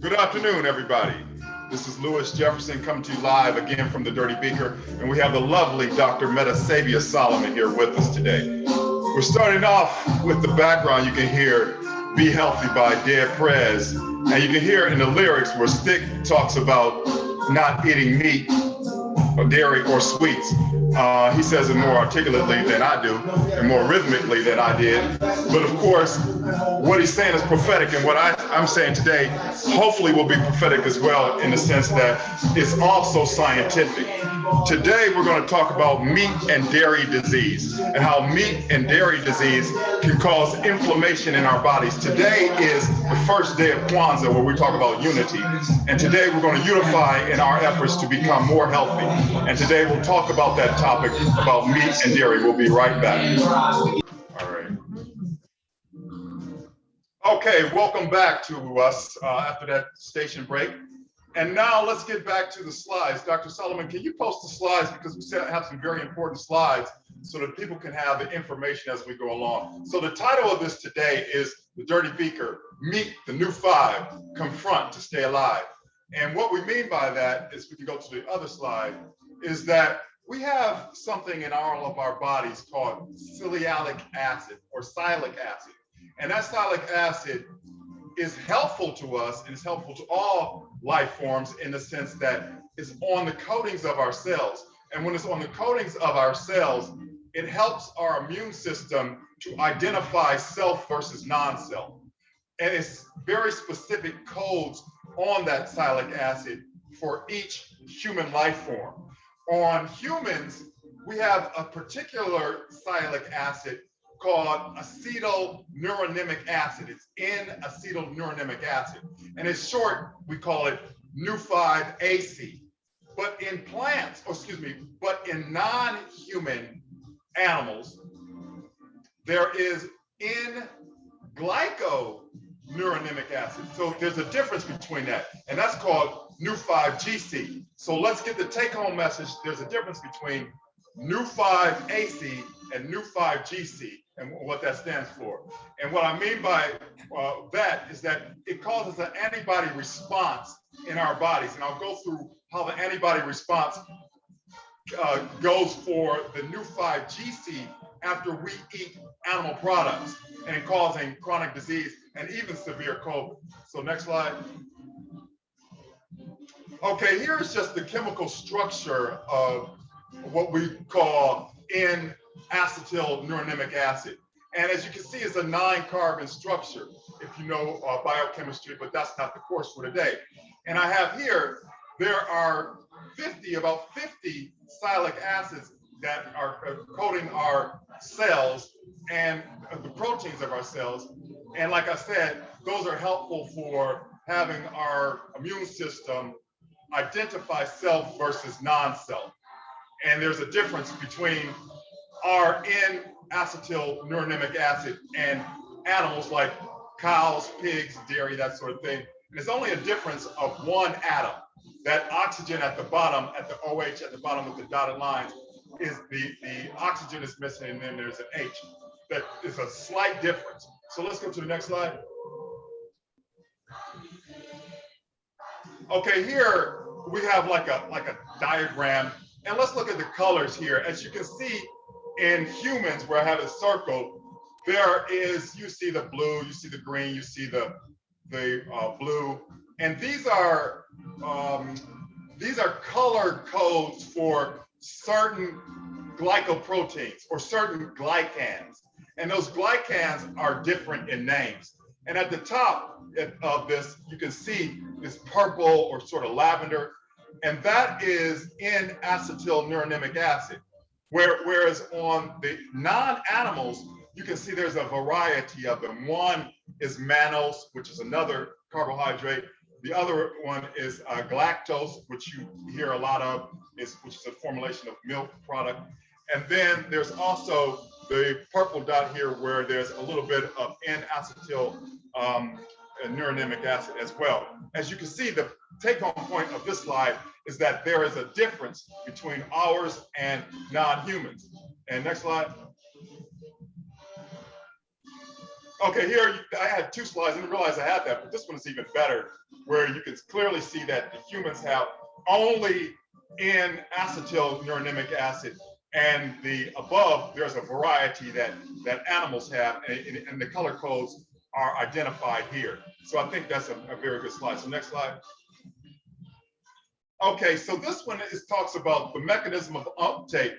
Good afternoon, everybody. This is Louis Jefferson coming to you live again from the Dirty Beaker, and we have the lovely Dr. Metasabia Solomon here with us today. We're starting off with the background. You can hear Be Healthy by Dead Prez, and you can hear in the lyrics where Stick talks about not eating meat or dairy or sweets. He says it more articulately than I do and more rhythmically than I did. But of course, what he's saying is prophetic, and what I'm saying today hopefully will be prophetic as well, in the sense that it's also scientific. Today we're going to talk about meat and dairy disease and how meat and dairy disease can cause inflammation in our bodies. Today is the first day of Kwanzaa, where we talk about unity, and today we're going to unify in our efforts to become more healthy. And today we'll talk about that topic about meat and dairy. We'll be right back. All right. Okay, welcome back to us after that station break. And now let's get back to the slides. Dr. Solomon, can you post the slides, because we have some very important slides so that people can have the information as we go along. So the title of this today is The Dirty Beaker, Meet the Neu5, Confront to Stay Alive. And what we mean by that is, we can go to the other slide, is that we have something in all of our bodies called sialic acid or sialic acid. And that sialic acid is helpful to us, and it's helpful to all life forms in the sense that it's on the coatings of our cells. And when it's on the coatings of our cells, it helps our immune system to identify self versus non-self. And it's very specific codes on that sialic acid for each human life form. On humans, we have a particular sialic acid called acetylneuronic acid. It's N-acetylneuronic acid. And in short, we call it Neu5AC. But in plants, but in non-human animals, there is N-glyconeuronic acid. So there's a difference between that, and that's called Neu5GC. So let's get the take-home message. There's a difference between Neu5AC and Neu5GC and what that stands for. And what I mean by that is that it causes an antibody response in our bodies. And I'll go through how the antibody response goes for the Neu5GC after we eat animal products, and causing chronic disease and even severe COVID. So next slide. Okay, here's just the chemical structure of what we call N-acetylneuronic acid. And as you can see, it's a 9-carbon structure, if you know biochemistry, but that's not the course for today. And I have here, there are about 50 sialic acids that are coating our cells and the proteins of our cells. And like I said, those are helpful for having our immune system identify self versus non-self. And there's a difference between our N-acetylneuronic acid and animals like cows, pigs, dairy, that sort of thing. And there's only a difference of one atom. That oxygen at the bottom, at the OH at the bottom of the dotted lines, is the oxygen is missing, and then there's an H. That is a slight difference. So let's go to the next slide. Okay, here we have like a diagram, and let's look at the colors here. As you can see in humans, where I have a circle, there is, you see the blue, you see the green, you see the blue, and these are color codes for certain glycoproteins or certain glycans, and those glycans are different in names. And at the top of this, you can see this purple or sort of lavender, and that is N-acetylneuronic acid. Whereas on the non-animals, you can see there's a variety of them. One is mannose, which is another carbohydrate. The other one is galactose, which you hear a lot of, which is a formulation of milk product. And then there's also the purple dot here, where there's a little bit of N-acetylneuronic acid as well. As you can see, the take-home point of this slide is that there is a difference between ours and non-humans. And next slide. Okay, here I had two slides. I didn't realize I had that, but this one is even better, where you can clearly see that the humans have only N-acetyl-neuronymic acid, and the above there's a variety that animals have, and the color codes are identified here. So I think that's a very good slide. So next slide. Okay, so this one talks about the mechanism of uptake,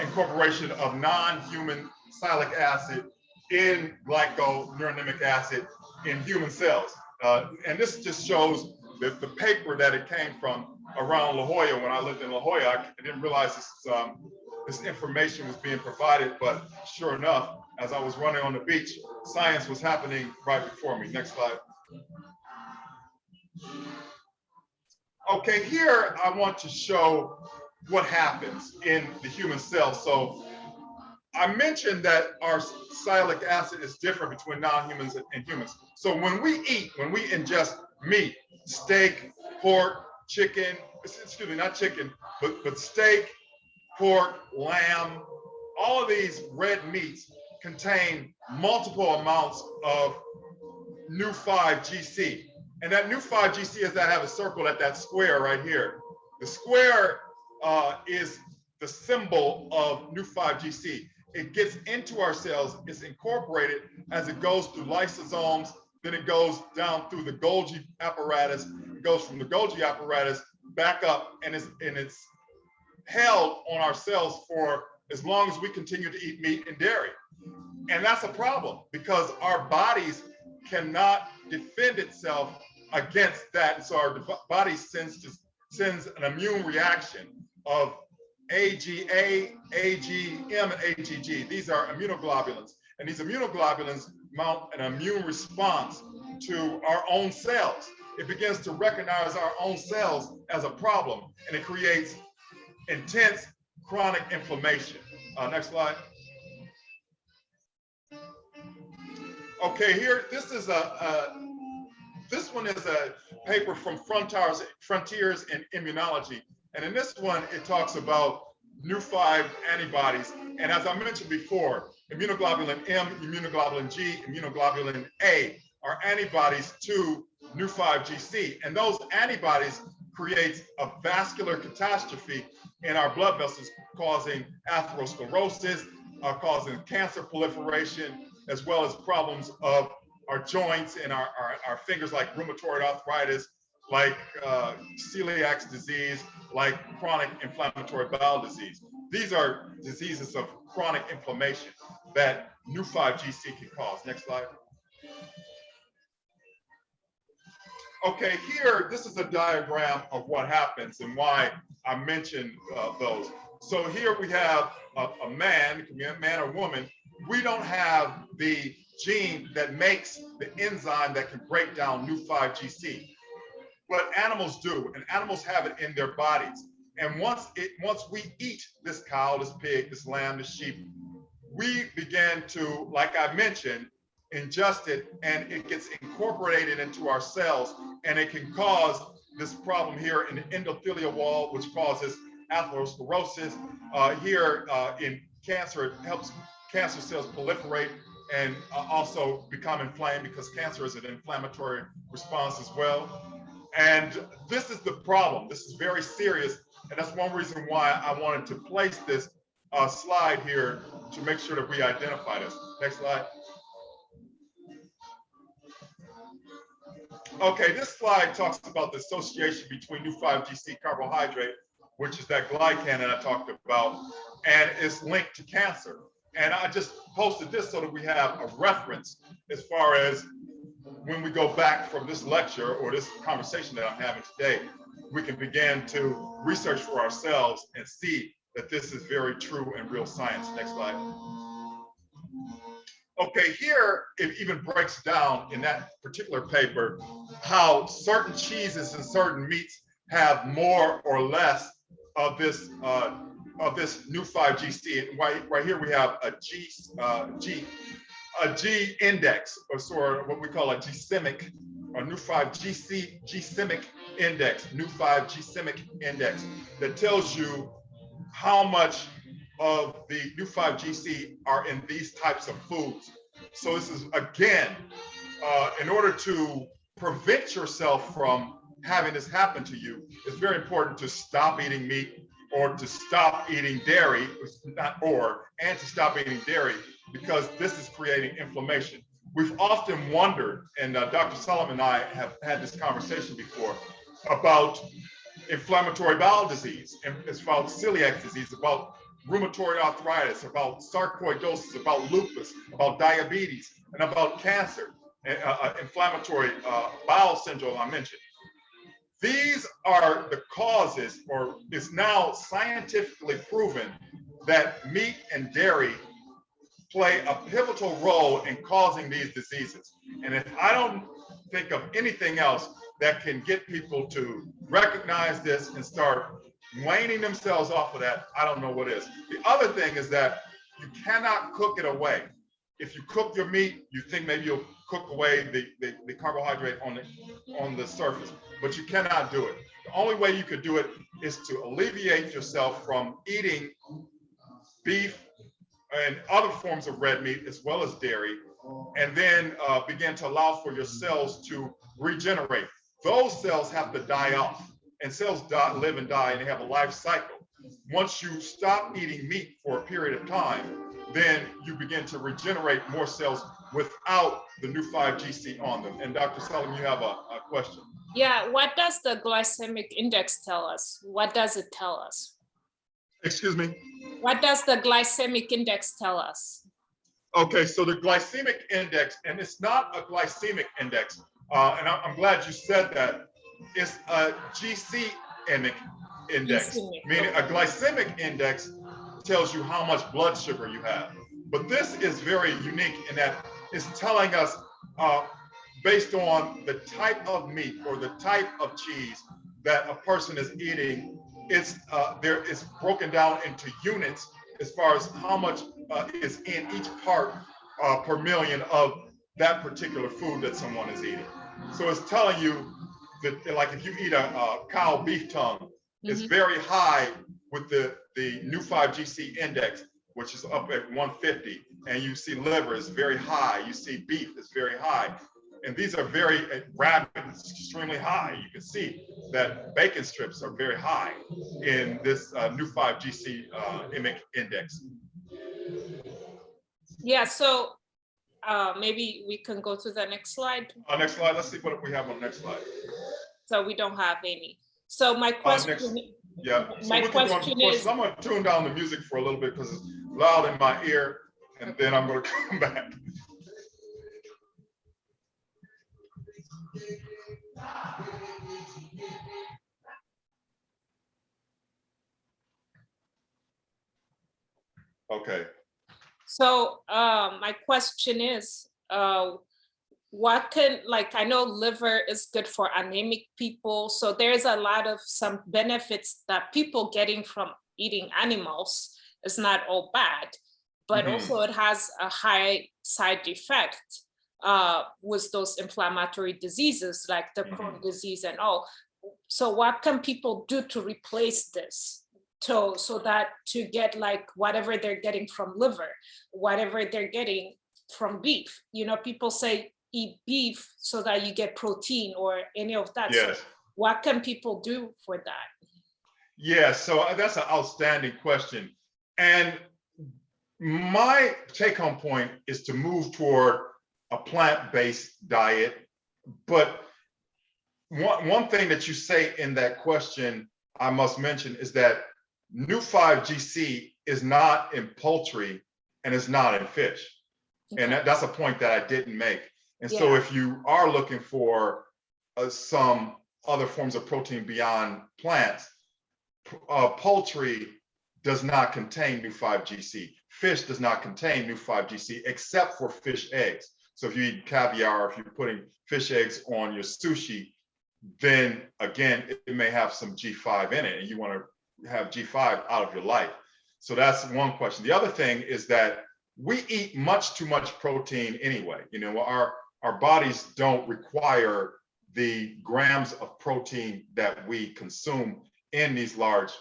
incorporation of non-human sialic acid in glyconeuronymic acid in human cells. And this just shows the paper that it came from around La Jolla. When I lived in La Jolla, I didn't realize this information was being provided, but sure enough, as I was running on the beach, science was happening right before me. Next slide. Okay, here I want to show what happens in the human cell. So I mentioned that our sialic acid is different between non-humans and humans. So when we ingest meat, steak, pork, chicken, excuse me, not chicken, but steak, pork, lamb, all of these red meats contain multiple amounts of Neu5 And that Neu5 is that I have a circle at that square right here. The square is the symbol of Neu5 It gets into our cells, it's incorporated as it goes through lysosomes, then it goes down through the Golgi apparatus, it goes from the Golgi apparatus back up, and it's held on our cells for as long as we continue to eat meat and dairy. And that's a problem because our bodies cannot defend itself against that. And so our body sends an immune reaction of AGA, AGM, and AGG. These are immunoglobulins. And these immunoglobulins mount an immune response to our own cells. It begins to recognize our own cells as a problem, and it creates intense chronic inflammation. Next slide. Okay, here, this one is a paper from Frontiers in Immunology. And in this one, it talks about Neu5 antibodies. And as I mentioned before, immunoglobulin M, immunoglobulin G, immunoglobulin A are antibodies to Neu5 And those antibodies create a vascular catastrophe in our blood vessels, causing atherosclerosis, causing cancer proliferation, as well as problems of our joints and our fingers, like rheumatoid arthritis, like celiac disease, like chronic inflammatory bowel disease. These are diseases of chronic inflammation that Neu5 can cause. Next slide. Okay, here, this is a diagram of what happens and why I mentioned those. So here we have a man, it can be a man or woman. We don't have the gene that makes the enzyme that can break down Neu5 but animals do, and animals have it in their bodies. And once we eat this cow, this pig, this lamb, this sheep, we begin to, like I mentioned, ingest it, and it gets incorporated into our cells, and it can cause this problem here in the endothelial wall, which causes atherosclerosis. Here in cancer, it helps cancer cells proliferate and also become inflamed, because cancer is an inflammatory response as well. And this is the problem. This is very serious. And that's one reason why I wanted to place this slide here to make sure that we identify this. Next slide. Okay, this slide talks about the association between Neu5 carbohydrate, which is that glycan that I talked about, and it's linked to cancer. And I just posted this so that we have a reference as far as when we go back from this lecture or this conversation that I'm having today, we can begin to research for ourselves and see that this is very true and real science. Next slide. Okay, here it even breaks down in that particular paper how certain cheeses and certain meats have more or less of this Neu5 And right here we have a G index, or sort of what we call a glycemic, or Neu5 glycemic index, Neu5 glycemic index, that tells you how much of the Neu5 are in these types of foods. So this is, again, in order to prevent yourself from having this happen to you, it's very important to stop eating meat or to stop eating dairy, and to stop eating dairy, because this is creating inflammation. We've often wondered, and Dr. Solomon and I have had this conversation before, about inflammatory bowel disease, and it's about celiac disease, about rheumatoid arthritis, about sarcoidosis, about lupus, about diabetes, and about cancer, inflammatory bowel syndrome I mentioned. These are the causes, or it's now scientifically proven that meat and dairy play a pivotal role in causing these diseases. And if I don't think of anything else that can get people to recognize this and start weaning themselves off of that, I don't know what is. The other thing is that you cannot cook it away. If you cook your meat, you think maybe you'll cook away the carbohydrate on the surface, but you cannot do it. The only way you could do it is to alleviate yourself from eating beef and other forms of red meat, as well as dairy, and then begin to allow for your cells to regenerate. Those cells have to die off, and cells live and die, and they have a life cycle. Once you stop eating meat for a period of time, then you begin to regenerate more cells without the Neu5 GC on them. And Dr. Solomon, you have a question. Yeah, what does the glycemic index tell us? What does it tell us? Excuse me? What does the glycemic index tell us? Okay, so the glycemic index, and it's not a glycemic index, and I'm glad you said that. It's a glycemic index, meaning a glycemic index tells you how much blood sugar you have. But this is very unique in that it's telling us based on the type of meat or the type of cheese that a person is eating, it's broken down into units as far as how much is in each part per million of that particular food that someone is eating. So it's telling you that, like, if you eat a cow beef tongue, it's very high with the Neu5 GC index, which is up at 150, and you see liver is very high, you see beef is very high, and these are very rabbit is extremely high. You can see that bacon strips are very high in this Neu5 GC index. Yeah, so maybe we can go to the next slide. Next slide, let's see what we have on the next slide. So we don't have any. So my question, yeah. So my question is, I'm going to tune down the music for a little bit because it's loud in my ear, and then I'm going to come back. Okay. So my question is, what can, like, I know liver is good for anemic people. So there's a lot of some benefits that people getting from eating animals. Is not all bad, but also it has a high side effect with those inflammatory diseases like the Crohn's disease and all. So what can people do to replace this? So that to get like whatever they're getting from liver, whatever they're getting from beef. You know, people say eat beef so that you get protein or any of that. Yes. So what can people do for that? Yeah, so that's an outstanding question. And my take-home point is to move toward a plant-based diet. But one thing that you say in that question, I must mention, is that Neu5 GC is not in poultry and is not in fish. Okay. And that's a point that I didn't make. And so if you are looking for some other forms of protein beyond plants, poultry does not contain Neu5 GC. Fish does not contain Neu5 GC except for fish eggs. So if you eat caviar, if you're putting fish eggs on your sushi, then again, it may have some G5 in it, and you want to have G5 out of your life. So that's one question. The other thing is that we eat much too much protein anyway. You know, our bodies don't require the grams of protein that we consume in these large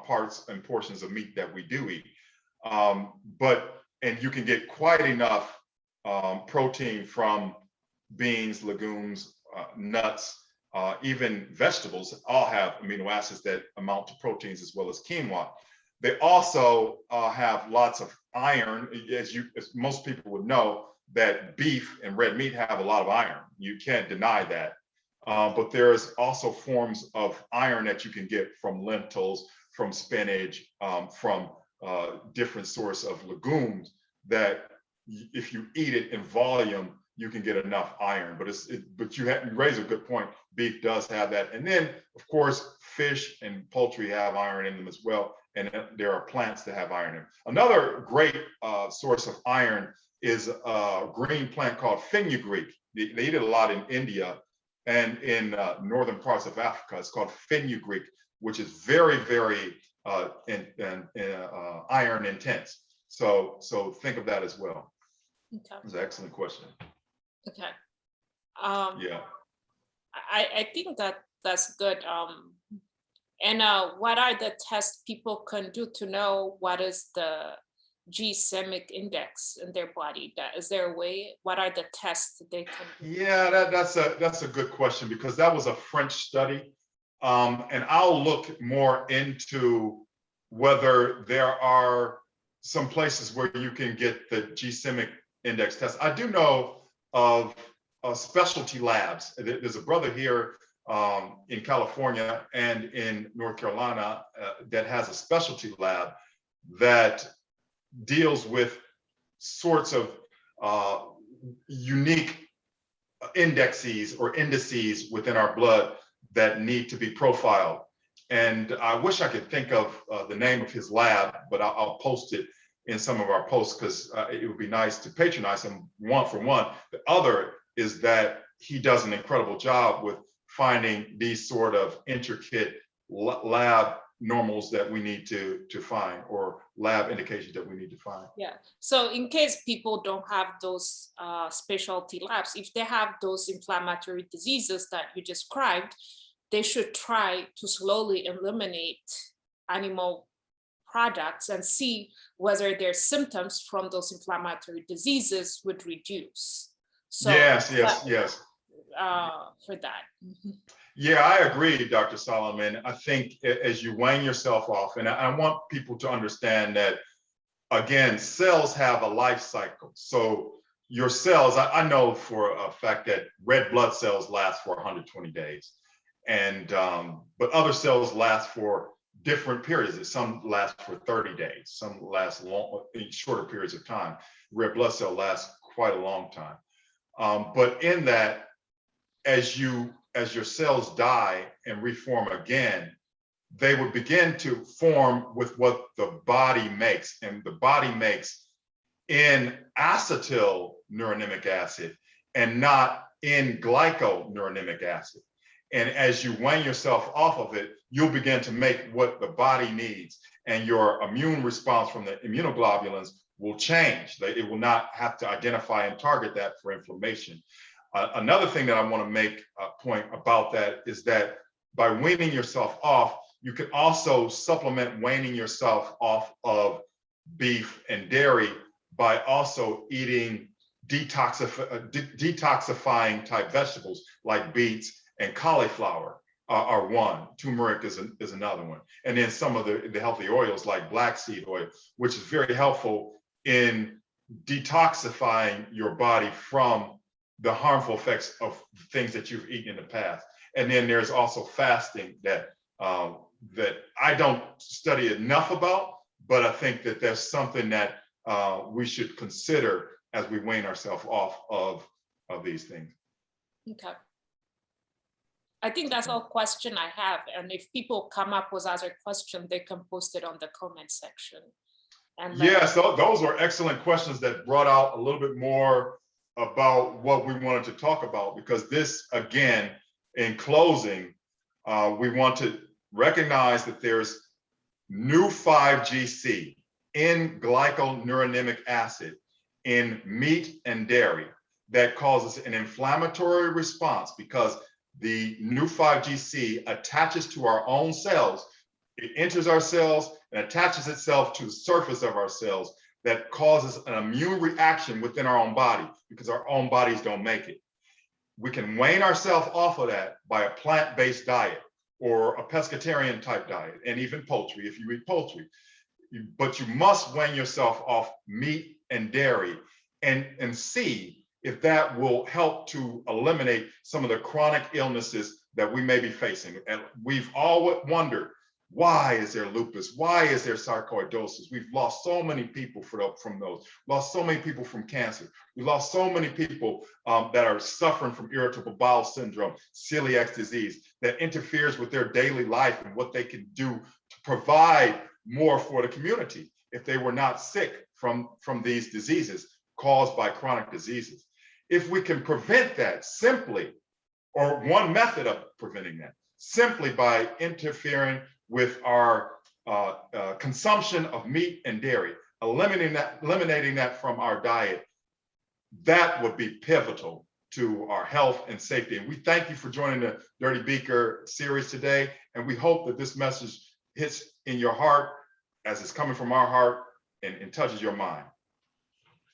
parts and portions of meat that we do eat. And you can get quite enough protein from beans, legumes, nuts, even vegetables all have amino acids that amount to proteins as well as quinoa. They also have lots of iron, as most people would know, that beef and red meat have a lot of iron. You can't deny that. But there's also forms of iron that you can get from lentils, from spinach, from different sorts of legumes that if you eat it in volume, you can get enough iron. But you raise a good point. Beef does have that. And then, of course, fish and poultry have iron in them as well. And there are plants that have iron in them. Another great source of iron is a green plant called fenugreek. They eat it a lot in India and in northern parts of Africa. It's called fenugreek, which is very, very iron intense. So think of that as well. Okay. It's an excellent question. Okay. Yeah. I think that's good. And what are the tests people can do to know what is the glycemic index in their body? Is there a way? What are the tests they can do? Yeah, that's a good question, because that was a French study. And I'll look more into whether there are some places where you can get the glycemic index test. I do know of specialty labs. There's a brother here in California and in North Carolina that has a specialty lab that deals with sorts of unique indices within our blood that need to be profiled. And I wish I could think of the name of his lab, but I'll post it in some of our posts, because it would be nice to patronize him one for one. The other is that he does an incredible job with finding these sort of intricate lab normals that we need to find, or lab indications that we need to find. Yeah. So in case people don't have those specialty labs, if they have those inflammatory diseases that you described, they should try to slowly eliminate animal products and see whether their symptoms from those inflammatory diseases would reduce. So yes. for that. Mm-hmm. Yeah, I agree, Dr. Solomon. I think as you wean yourself off, and I want people to understand that, again, cells have a life cycle. So your cells, I know for a fact that red blood cells last for 120 days. And but other cells last for different periods. Some last for 30 days, some last long, in shorter periods of time. Red blood cell lasts quite a long time. But in that, as your cells die and reform again, they would begin to form with what the body makes. And the body makes in acetylneuronic acid and not in glyconeuronic acid. And as you wean yourself off of it, you'll begin to make what the body needs. And your immune response from the immunoglobulins will change. It will not have to identify and target that for inflammation. Another thing that I want to make a point about that is that by weaning yourself off, you can also supplement weaning yourself off of beef and dairy by also eating detoxifying type vegetables like beets and cauliflower are one. Turmeric is another one. And then some of the healthy oils like black seed oil, which is very helpful in detoxifying your body from the harmful effects of things that you've eaten in the past. And then there's also fasting that I don't study enough about, but I think that there's something that we should consider as we wean ourselves off of these things. Okay. I think that's all question I have. And if people come up with other questions, they can post it on the comment section. And yes, those are excellent questions that brought out a little bit more about what we wanted to talk about, because this, again, in closing, we want to recognize that there's Neu5 GC in glyconeuronic acid in meat and dairy that causes an inflammatory response, because the Neu5 GC attaches to our own cells. It enters our cells and attaches itself to the surface of our cells, that causes an immune reaction within our own body because our own bodies don't make it. We can wean ourselves off of that by a plant-based diet or a pescatarian type diet, and even poultry if you eat poultry. But you must wean yourself off meat and dairy and see if that will help to eliminate some of the chronic illnesses that we may be facing. And we've all wondered, why is there lupus? Why is there sarcoidosis? We've lost so many people from those, lost so many people from cancer. We lost so many people that are suffering from irritable bowel syndrome, celiac disease, that interferes with their daily life and what they can do to provide more for the community if they were not sick from these diseases caused by chronic diseases. If we can prevent that simply, or one method of preventing that, simply by interfering with our consumption of meat and dairy, eliminating that from our diet, that would be pivotal to our health and safety. And we thank you for joining the Dirty Beaker series today. And we hope that this message hits in your heart as it's coming from our heart and touches your mind.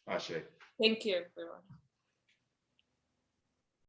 Ashe. Thank you, everyone.